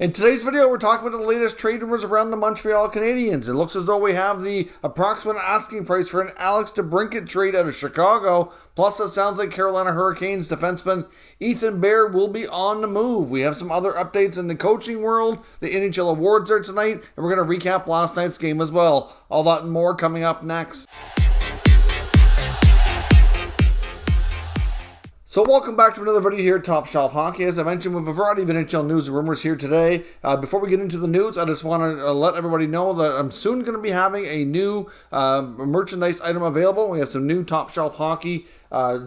In today's video, we're talking about the latest trade rumors around the Montreal Canadiens. It looks as though we have the approximate asking price for an Alex Debrincat trade out of Chicago. Plus, it sounds like Carolina Hurricanes defenseman Ethan Bear will be on the move. We have some other updates in the coaching world. The NHL Awards are tonight, and we're going to recap last night's game as well. All that and more coming up next. So welcome back to another video here at Top Shelf Hockey. As I mentioned, we have a variety of NHL news and rumors here today. Before we get into the news, I just want to let everybody know that I'm soon going to be having a new merchandise item available. We have some new Top Shelf Hockey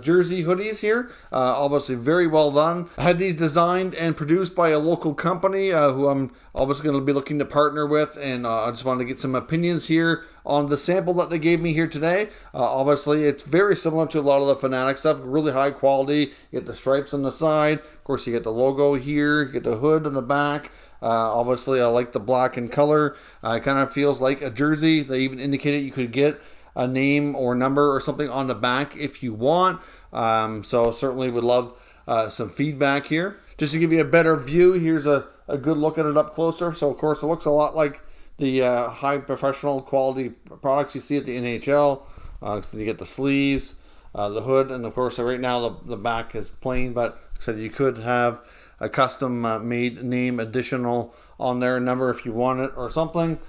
jersey hoodies here. Obviously very well done. I had these designed and produced by a local company who I'm obviously going to be looking to partner with, and I just wanted to get some opinions here on the sample that they gave me here today. Obviously, it's very similar to a lot of the Fanatic stuff. Really high quality. You get the stripes on the side. Of course, you get the logo here. You get the hood on the back. Obviously, I like the black in color. It kind of feels like a jersey. They even indicated you could get a name or number or something on the back if you want. So certainly would love some feedback here. Just to give you a better view, here's a good look at it up closer. So, of course, it looks a lot like the high professional quality products you see at the NHL. So you get the sleeves, the hood, and of course right now the back is plain, but like I said, you could have a custom made name additional on there, number if you want it or something.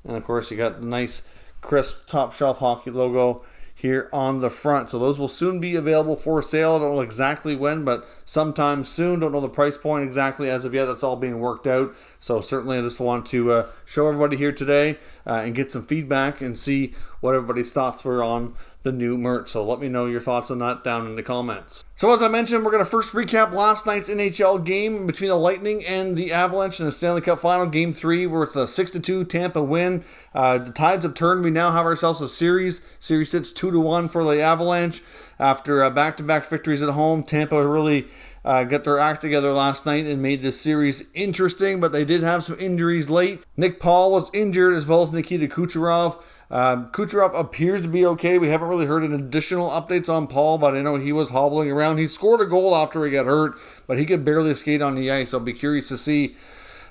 And of course you got the nice crisp Top Shelf Hockey logo here on the front. So those will soon be available for sale. I don't know exactly when, but sometime soon. Don't know the price point exactly as of yet. That's all being worked out. So certainly I just want to show everybody here today and get some feedback and see what everybody's thoughts were on the new merch. So let me know your thoughts on that down in the comments. So as I mentioned, we're going to first recap last night's NHL game between the Lightning and the Avalanche in the Stanley Cup Final, Game 3, with a 6-2 Tampa win. The tides have turned. We now have ourselves a series. Series sits 2-1 for the Avalanche. After back-to-back victories at home, Tampa really got their act together last night and made this series interesting, but they did have some injuries late. Nick Paul was injured, as well as Nikita Kucherov. Kucherov appears to be okay. We haven't really heard any additional updates on Paul, but I know he was hobbling around. He scored a goal after he got hurt, but he could barely skate on the ice. I'll be curious to see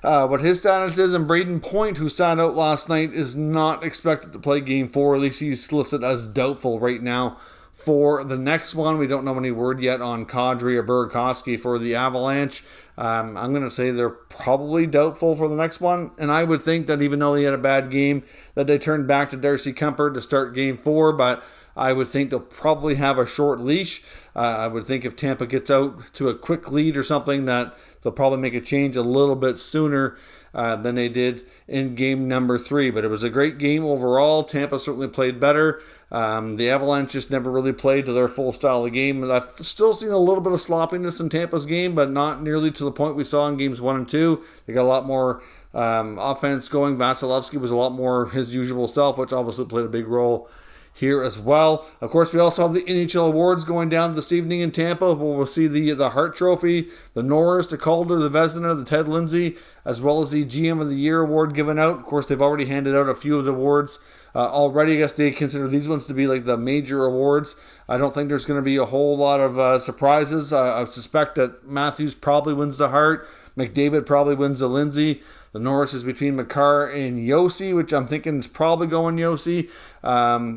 what his status is. And Braden Point, who sat out last night, is not expected to play Game 4. At least he's listed as doubtful right now for the next one. We don't know any word yet on Kadri or Burakovsky for the Avalanche. I'm going to say they're probably doubtful for the next one. And I would think that even though he had a bad game, that they turned back to Darcy Kuemper to start Game 4. But I would think they'll probably have a short leash. I would think if Tampa gets out to a quick lead or something, that they'll probably make a change a little bit sooner than they did in game number 3. But it was a great game overall. Tampa certainly played better. The Avalanche just never really played to their full style of game. And I've still seen a little bit of sloppiness in Tampa's game, but not nearly to the point we saw in games 1 and 2. They got a lot more offense going. Vasilevsky was a lot more his usual self, which obviously played a big role here as well. Of course, we also have the NHL Awards going down this evening in Tampa. We'll see the Hart Trophy, the Norris, the Calder, the Vezina, the Ted Lindsay, as well as the GM of the Year award given out. Of course, they've already handed out a few of the awards already. I guess they consider these ones to be like the major awards. I don't think there's going to be a whole lot of surprises. I suspect that Matthews probably wins the Hart. McDavid probably wins the Lindsay. The Norris is between Makar and Yossi, which I'm thinking is probably going Yossi.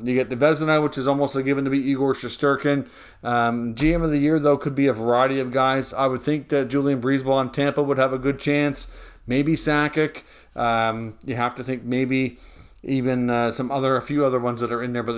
You get the Vezina, which is almost a given to be Igor Shesterkin. GM of the Year, though, could be a variety of guys. I would think that Julian Breezeball in Tampa would have a good chance. Maybe Sakic. You have to think maybe even a few other ones that are in there, but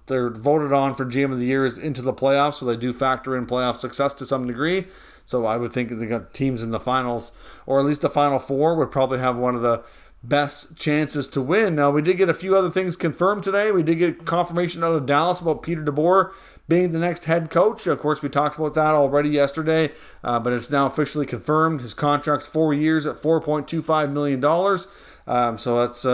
they're voted on for GM of the Year is into the playoffs, so they do factor in playoff success to some degree. So I would think they got teams in the finals, or at least the Final Four would probably have one of the best chances to win. Now, we did get a few other things confirmed today. We did get confirmation out of Dallas about Peter Deboer being the next head coach. Of course, we talked about that already yesterday, but it's now officially confirmed. His contract's 4 years at $4.25 million. So that's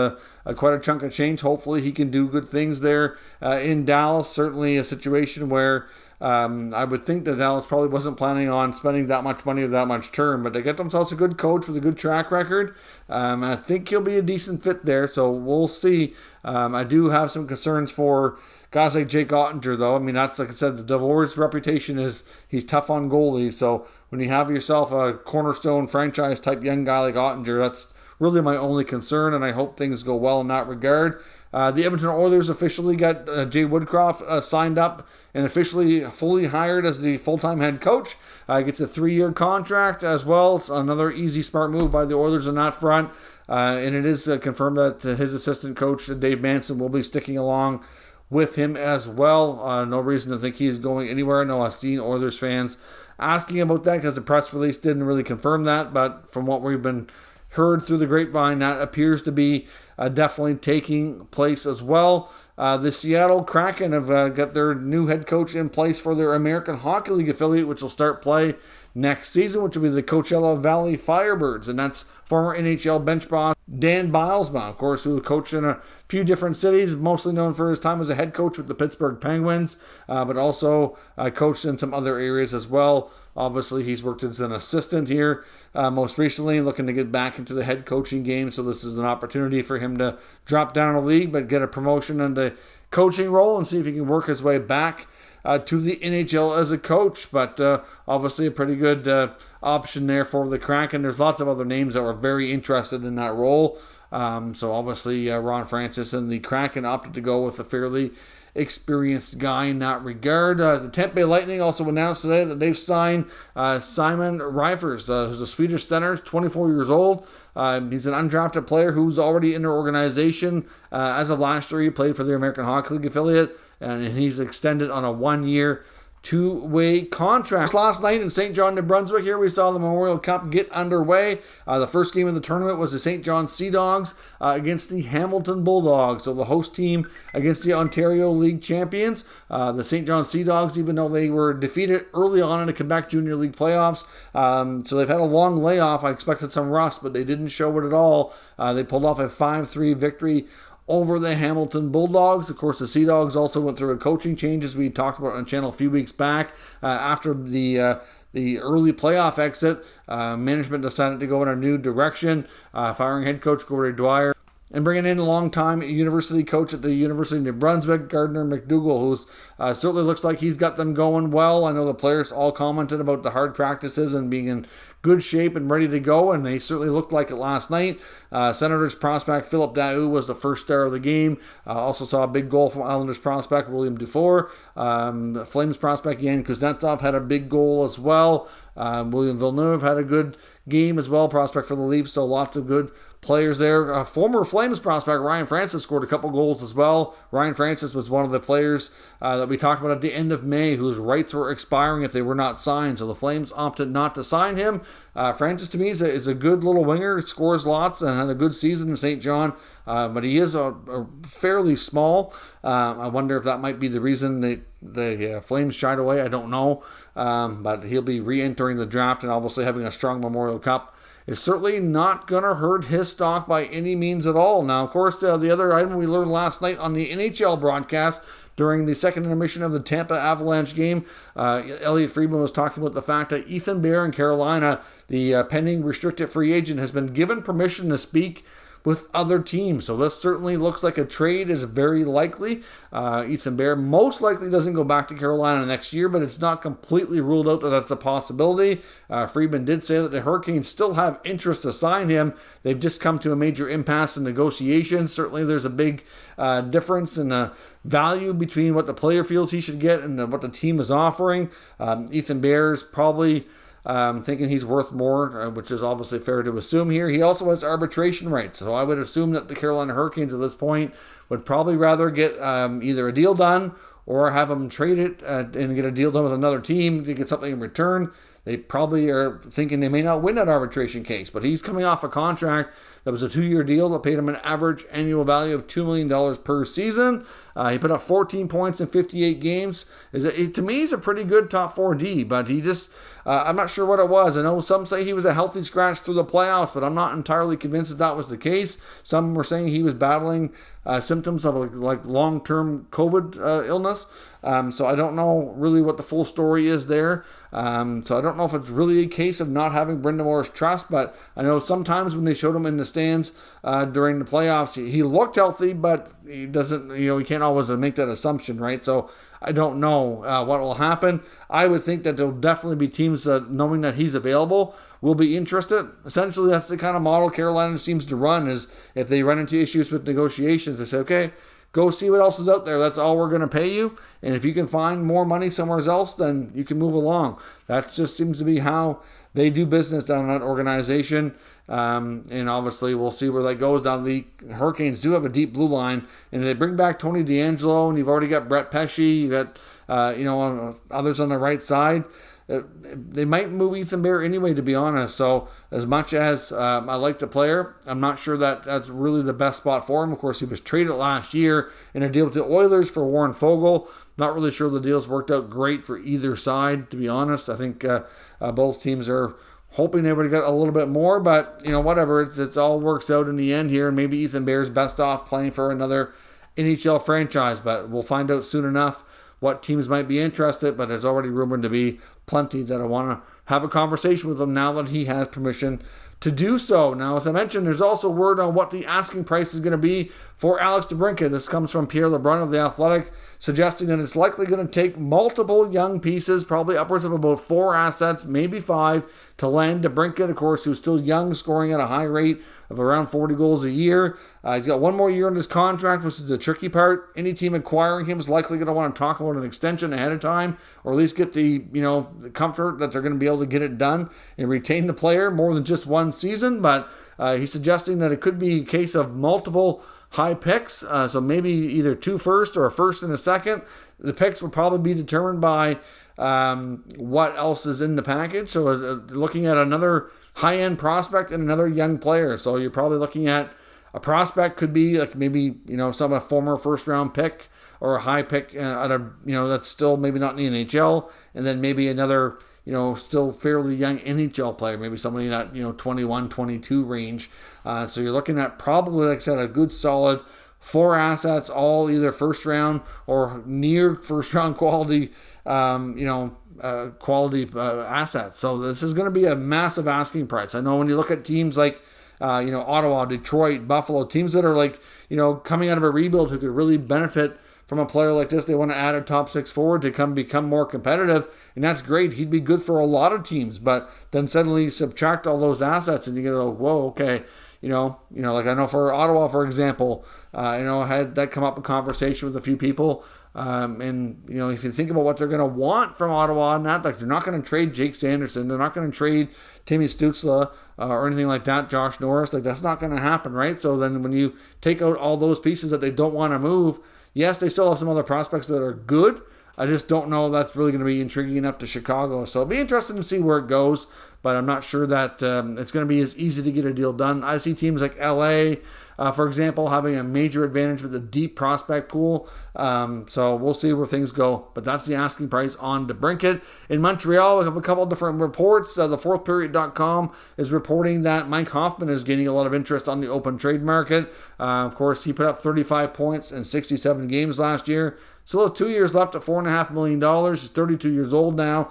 quite a chunk of change. Hopefully he can do good things there in Dallas. Certainly a situation where I would think that Dallas probably wasn't planning on spending that much money or that much term, but they get themselves a good coach with a good track record. And I think he'll be a decent fit there, so we'll see. I do have some concerns for guys like Jake Ottinger, though. I mean, that's, like I said, the Devore's reputation is he's tough on goalies, so when you have yourself a cornerstone franchise type young guy like Oettinger, that's really my only concern, and I hope things go well in that regard. The Edmonton Oilers officially got Jay Woodcroft signed up and officially fully hired as the full-time head coach. Gets a 3-year contract as well. It's another easy, smart move by the Oilers on that front. And it is confirmed that his assistant coach, Dave Manson, will be sticking along with him as well. No reason to think he's going anywhere. I know I've seen Oilers fans asking about that because the press release didn't really confirm that. But from what we've been heard through the grapevine, that appears to be definitely taking place as well. The Seattle Kraken have got their new head coach in place for their American Hockey League affiliate, which will start play next season, which will be the Coachella Valley Firebirds, and that's former NHL bench boss Dan Bilesma, of course, who coached in a few different cities, mostly known for his time as a head coach with the Pittsburgh Penguins, but also coached in some other areas as well. Obviously, he's worked as an assistant here most recently, looking to get back into the head coaching game, so this is an opportunity for him to drop down a league, but get a promotion in the coaching role and see if he can work his way back to the NHL as a coach. But obviously a pretty good option there for the Kraken. There's lots of other names that were very interested in that role. So obviously Ron Francis and the Kraken opted to go with a fairly experienced guy in that regard. The Tampa Bay Lightning also announced today that they've signed Simon Rifers, who's a Swedish center, 24 years old. He's an undrafted player who's already in their organization. As of last year, he played for the American Hockey League affiliate, and he's extended on a 1-year, 2-way contract. Last night in St. John, New Brunswick, here we saw the Memorial Cup get underway. The first game of the tournament was the St. John Sea Dogs against the Hamilton Bulldogs, so the host team against the Ontario League champions. The St. John Sea Dogs, even though they were defeated early on in the Quebec Junior League playoffs, so they've had a long layoff. I expected some rust, but they didn't show it at all. They pulled off a 5-3 victory over the Hamilton Bulldogs. Of course, the Sea Dogs also went through a coaching change, as we talked about on the channel a few weeks back. After the early playoff exit, management decided to go in a new direction, firing head coach Gordie Dwyer and bringing in a long-time university coach at the University of New Brunswick, Gardner McDougall, who's certainly looks like he's got them going well. I know the players all commented about the hard practices and being in good shape and ready to go, and they certainly looked like it last night. Senators prospect Philip Daou was the first star of the game. Also saw a big goal from Islanders prospect William Dufour. Flames prospect Yan Kuznetsov had a big goal as well. William Villeneuve had a good game as well, prospect for the Leafs, so lots of good players there. Former Flames prospect Ryan Francis scored a couple goals as well. Ryan Francis was one of the players that we talked about at the end of May whose rights were expiring if they were not signed, so the Flames opted not to sign him. Francis, to me, is a good little winger, scores lots, and had a good season in St. John, but he is a fairly small. I wonder if that might be the reason the Flames shied away. I don't know, but he'll be re-entering the draft, and obviously having a strong Memorial Cup is certainly not going to hurt his stock by any means at all. Now, of course, the other item we learned last night on the NHL broadcast during the second intermission of the Tampa Avalanche game, Elliot Friedman was talking about the fact that Ethan Bear in Carolina, the pending restricted free agent, has been given permission to speak with other teams. So this certainly looks like a trade is very likely. Ethan Bear most likely doesn't go back to Carolina next year, but it's not completely ruled out that that's a possibility. Friedman did say that the Hurricanes still have interest to sign him. They've just come to a major impasse in negotiations. Certainly there's a big difference in value between what the player feels he should get and what the team is offering. Ethan Bear's probably thinking he's worth more, which is obviously fair to assume here. He also has arbitration rights, so I would assume that the Carolina Hurricanes at this point would probably rather get either a deal done or have him trade it and get a deal done with another team to get something in return. They probably are thinking they may not win that arbitration case, but he's coming off a contract that was a 2-year deal that paid him an average annual value of $2 million per season. He put up 14 points in 58 games. To me, he's a pretty good top 4D, but he just, I'm not sure what it was. I know some say he was a healthy scratch through the playoffs, but I'm not entirely convinced that was the case. Some were saying he was battling symptoms of like long-term COVID illness. So I don't know really what the full story is there. So I don't know if it's really a case of not having Brindamore's trust, but I know sometimes when they showed him in the stands during the playoffs, he looked healthy, but he doesn't, he can't always make that assumption, right? So I don't know what will happen. I would think that there'll definitely be teams that, knowing that he's available, will be interested. Essentially, that's the kind of model Carolina seems to run, is if they run into issues with negotiations, they say, okay, go see what else is out there. That's all we're going to pay you. And if you can find more money somewhere else, then you can move along. That just seems to be how they do business down in that organization. And obviously, we'll see where that goes. Down the Hurricanes do have a deep blue line. And they bring back Tony DeAngelo, and you've already got Brett Pesce. You got, others on the right side. They might move Ethan Bear anyway, to be honest. So as much as I like the player, I'm not sure that that's really the best spot for him. Of course, he was traded last year in a deal with the Oilers for Warren Foegele. Not really sure the deal's worked out great for either side, to be honest. I think both teams are hoping they would get a little bit more, but whatever. It's all works out in the end here, and maybe Ethan Bear's best off playing for another NHL franchise, but we'll find out soon enough what teams might be interested. But there's already rumored to be plenty that I want to have a conversation with him now that he has permission to do so. Now, as I mentioned, there's also word on what the asking price is going to be for Alex Debrincat. This comes from Pierre LeBrun of The Athletic, suggesting that it's likely going to take multiple young pieces, probably upwards of about 4 assets, maybe 5, to land Debrincat, of course, who's still young, scoring at a high rate of around 40 goals a year. He's got 1 more year on his contract, which is the tricky part. Any team acquiring him is likely going to want to talk about an extension ahead of time, or at least get the the comfort that they're going to be able to get it done and retain the player more than just 1 season. But he's suggesting that it could be a case of multiple high picks, so maybe either 2 firsts or a first and a second. The picks will probably be determined by what else is in the package. So looking at another high-end prospect and another young player. So you're probably looking at a prospect could be like maybe some former first-round pick or a high pick out of that's still maybe not in the NHL, and then maybe another still fairly young NHL player, maybe somebody in that 21, 22 range. So you're looking at probably, like I said, a good solid 4 assets, all either first round or near first round quality, assets. So this is going to be a massive asking price. I know when you look at teams like Ottawa, Detroit, Buffalo, teams that are like coming out of a rebuild who could really benefit from a player like this. They want to add a top 6 forward to become more competitive, and that's great. He'd be good for a lot of teams, but then suddenly subtract all those assets and you go, whoa, okay. Like I know for Ottawa, for example, I had that come up in conversation with a few people. And if you think about what they're going to want from Ottawa, like they're not going to trade Jake Sanderson, they're not going to trade Timmy Stützle or anything like that, Josh Norris, like that's not going to happen, right? So then when you take out all those pieces that they don't want to move, yes, they still have some other prospects that are good. I just don't know if that's really going to be intriguing enough to Chicago. So it'll be interesting to see where it goes, but I'm not sure that it's going to be as easy to get a deal done. I see teams like LA, for example, having a major advantage with a deep prospect pool. So we'll see where things go. But that's the asking price on Debrincat. In Montreal, we have a couple different reports. The fourthperiod.com is reporting that Mike Hoffman is gaining a lot of interest on the open trade market. Of course, he put up 35 points in 67 games last year. Still has 2 years left at $4.5 million. He's 32 years old now.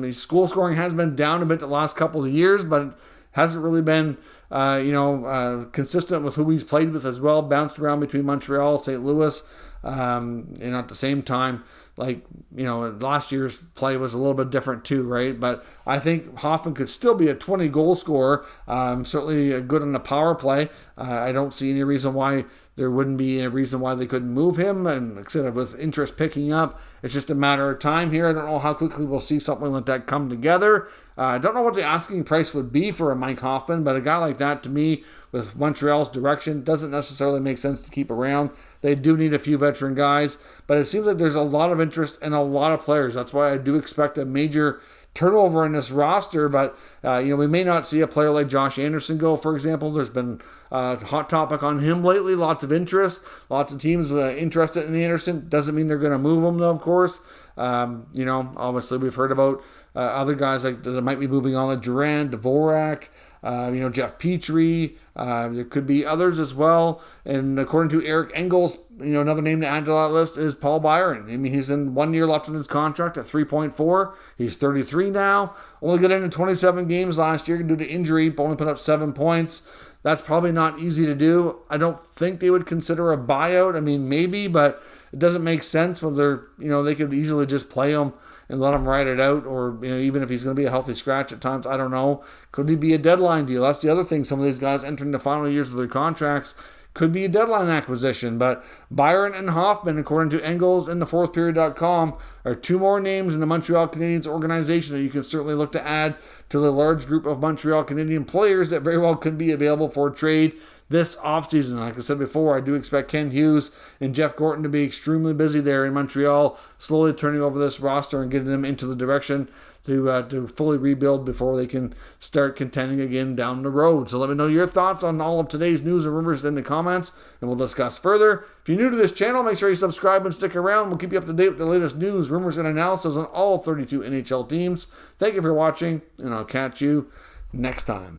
His goal scoring has been down a bit the last couple of years, but hasn't really been consistent with who he's played with as well. Bounced around between Montreal, St. Louis, and at the same time, last year's play was a little bit different too, right? But I think Hoffman could still be a 20 goal scorer. Certainly good on the power play. I don't see any reason why there wouldn't be a reason why they couldn't move him. And like I said, with interest picking up, it's just a matter of time here. I don't know how quickly we'll see something like that come together. I don't know what the asking price would be for a Mike Hoffman, but a guy like that, to me, with Montreal's direction, doesn't necessarily make sense to keep around. They do need a few veteran guys, but it seems like there's a lot of interest in a lot of players. That's why I do expect a major turnover in this roster, but we may not see a player like Josh Anderson go, for example. There's been a hot topic on him lately, lots of interest, lots of teams interested in Anderson. Doesn't mean they're going to move him, though, of course. Obviously we've heard about other guys like that might be moving on, like Durant, Dvorak, Jeff Petrie. There could be others as well. And according to Eric Engels, another name to add to that list is Paul Byron. I mean, he's in 1 year left on his contract at 3.4. He's 33 now. Only got into 27 games last year due to injury, but only put up 7 points. That's probably not easy to do. I don't think they would consider a buyout. I mean, maybe, but it doesn't make sense whether, they could easily just play him and let him ride it out, or even if he's going to be a healthy scratch at times, I don't know. Could he be a deadline deal? That's the other thing. Some of these guys entering the final years of their contracts could be a deadline acquisition. But Byron and Hoffman, according to Engels and thefourthperiod.com, are two more names in the Montreal Canadiens organization that you can certainly look to add to the large group of Montreal Canadiens players that very well could be available for trade this offseason. Like I said before, I do expect Ken Hughes and Jeff Gorton to be extremely busy there in Montreal, slowly turning over this roster and getting them into the direction to fully rebuild before they can start contending again down the road. So let me know your thoughts on all of today's news and rumors in the comments, and we'll discuss further. If you're new to this channel, make sure you subscribe and stick around. We'll keep you up to date with the latest news, rumors, and analysis on all 32 NHL teams. Thank you for watching, and I'll catch you next time.